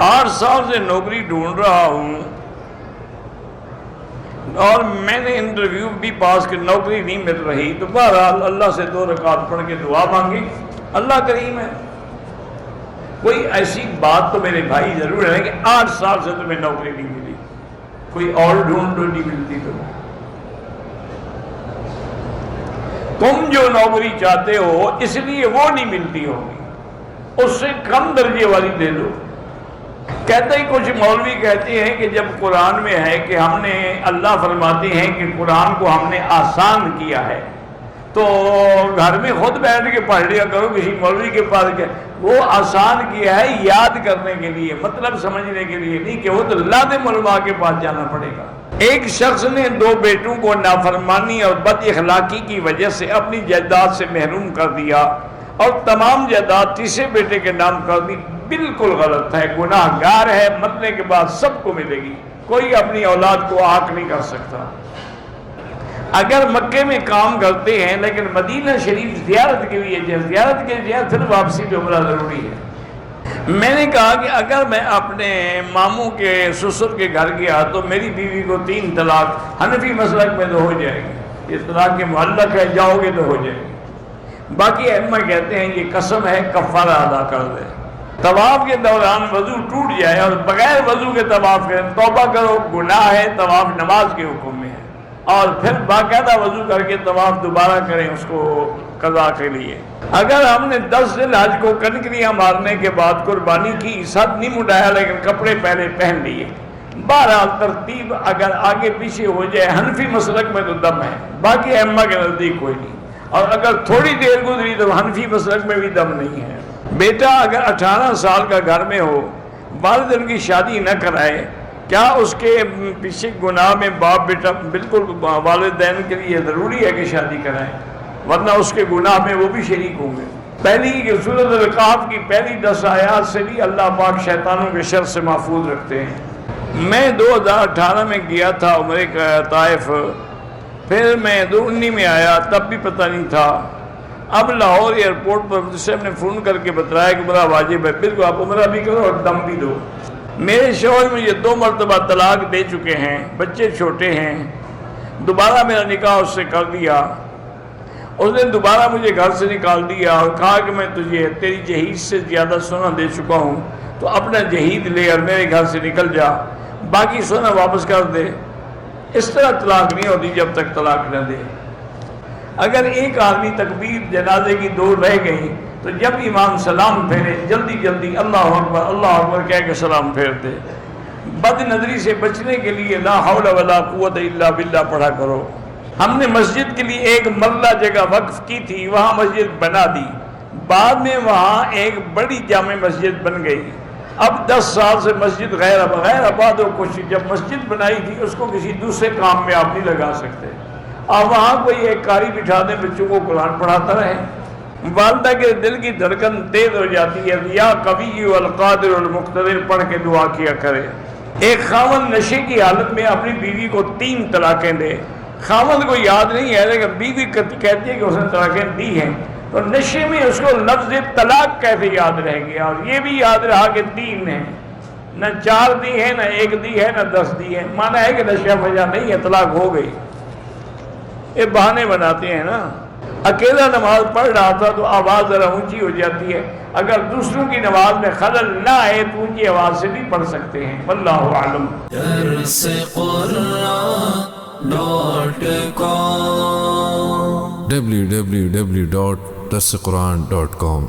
8 سال سے نوکری ڈھونڈ رہا ہوں اور میں نے انٹرویو بھی پاس کی، نوکری نہیں مل رہی، تو بہرحال اللہ سے 2 رکعت پڑھ کے دعا مانگی، اللہ کریم ہے۔ کوئی ایسی بات تو میرے بھائی ضرور ہے کہ 8 سال سے تمہیں نوکری نہیں ملی، کوئی اور ڈھونڈ نہیں ملتی تم جو نوکری چاہتے ہو اس لیے وہ نہیں ملتی ہوگی، اس سے کم درجے والی دے دو۔ کہتے ہی کچھ مولوی کہتے ہیں کہ جب قرآن میں ہے کہ ہم نے، اللہ فرماتے ہیں کہ قرآن کو ہم نے آسان کیا ہے، تو گھر میں خود بیٹھ کے پڑھ لیا کرو، کسی مولوی کے پاس کے۔ وہ آسان کیا ہے یاد کرنے کے لیے، مطلب سمجھنے کے لیے نہیں، کہ وہ تو لازم علماء کے پاس جانا پڑے گا۔ ایک شخص نے 2 بیٹوں کو نافرمانی اور بد اخلاقی کی وجہ سے اپنی جائیداد سے محروم کر دیا اور تمام جائیداد تیسرے بیٹے کے نام کر دی، بالکل غلط ہے، گناہ گار ہے، مرنے کے بعد سب کو ملے گی، کوئی اپنی اولاد کو عاق نہیں کر سکتا۔ اگر مکے میں کام کرتے ہیں لیکن مدینہ شریف زیارت کے لیے جائے، زیارت کے لیے پھر واپسی پہ عمرہ ضروری ہے۔ میں نے کہا کہ اگر میں اپنے ماموں کے سسر کے گھر گیا تو میری بیوی کو 3 طلاق حنفی مسلک میں تو ہو جائے گی، یہ طلاق کے معلق ہے، جاؤ گے تو ہو جائے گی۔ باقی ائمہ کہتے ہیں یہ قسم ہے، کفارہ ادا کر دے۔ طواف کے دوران وضو ٹوٹ جائے اور بغیر وضو کے طواف کریں، توبہ کرو، گناہ ہے، طواف نماز کے حکم میں ہے، اور پھر باقاعدہ وضو کر کے طواف دوبارہ کریں اس کو قضا کے لیے۔ اگر ہم نے 10 ذی الحج کو کنکریاں مارنے کے بعد قربانی کی، ساتھ نہیں مڈایا لیکن کپڑے پہلے پہن لیے، بہرحال ترتیب اگر آگے پیچھے ہو جائے، حنفی مسلک میں تو دم ہے، باقی ائمہ کے نزدیک کوئی نہیں، اور اگر تھوڑی دیر گزری تو حنفی مسلک میں بھی دم نہیں ہے۔ بیٹا اگر 18 سال کا گھر میں ہو، والدین کی شادی نہ کرائے، کیا اس کے پیچھے گناہ میں باپ بیٹا، بالکل والدین کے لیے ضروری ہے کہ شادی کرائیں، ورنہ اس کے گناہ میں وہ بھی شریک ہوں گے۔ پہلی کہ سورۃ القاف کی پہلی 10 آیات سے بھی اللہ پاک شیطانوں کے شر سے محفوظ رکھتے ہیں۔ میں 2018 میں گیا تھا عمرے کا طائف، پھر میں 2019 میں آیا، تب بھی پتہ نہیں تھا۔ اب لاہور ایئرپورٹ پر مجھ سے نے فون کر کے بتایا کہ عمرہ واجب ہے، بالکل آپ عمرہ بھی کرو اور دم بھی دو۔ میرے شوہر مجھے 2 مرتبہ طلاق دے چکے ہیں، بچے چھوٹے ہیں، دوبارہ میرا نکاح اس سے کر دیا، اس نے دوبارہ مجھے گھر سے نکال دیا اور کہا کہ میں تجھے تیری جہیز سے زیادہ سونا دے چکا ہوں، تو اپنا جہیز لے اور میرے گھر سے نکل جا، باقی سونا واپس کر دے۔ اس طرح طلاق نہیں ہوتی جب تک طلاق نہ دے۔ اگر ایک آدمی تکبیر جنازے کی 2 رہ گئی تو جب امام سلام پھیرے جلدی جلدی اللہ اکبر کہہ کے سلام پھیر دے۔ بد نظری سے بچنے کے لیے لا حول ولا قوت الا باللہ پڑھا کرو۔ ہم نے مسجد کے لیے ایک مرلہ جگہ وقف کی تھی، وہاں مسجد بنا دی، بعد میں وہاں ایک بڑی جامع مسجد بن گئی۔ اب 10 سال سے مسجد غیر آباد و کچھ، جب مسجد بنائی تھی اس کو کسی دوسرے کام میں آپ نہیں لگا سکتے، اور وہاں کوئی ایک قاری بٹھا دیں بچوں کو قرآن پڑھاتا رہے۔ والدہ کے دل کی دھڑکن تیز ہو جاتی ہے، یا قوی والقادر المقتدر پڑھ کے دعا کیا کرے۔ ایک خاوند نشے کی حالت میں اپنی بیوی کو 3 طلاقیں دے، خاوند کو یاد نہیں ہے لیکن بیوی کہتی ہے کہ اس نے طلاقیں دی ہیں، تو نشے میں اس کو لفظ طلاق کیسے یاد رہ گیا؟ اور یہ بھی یاد رہا کہ 3 ہیں، نہ 4 دی ہے، نہ 1 دی ہے، نہ 10 دی ہے، مانا ہے کہ نشہ وجہ نہیں ہے، طلاق ہو گئی۔ یہ بہانے بناتے ہیں نا۔ اکیلا نماز پڑھ رہا تھا تو آواز ذرا اونچی ہو جاتی ہے، اگر دوسروں کی نماز میں خلل نہ آئے تو اونچی آواز سے بھی پڑھ سکتے ہیں، واللہ اعلم۔ درس قرآن www.درسقرآن.com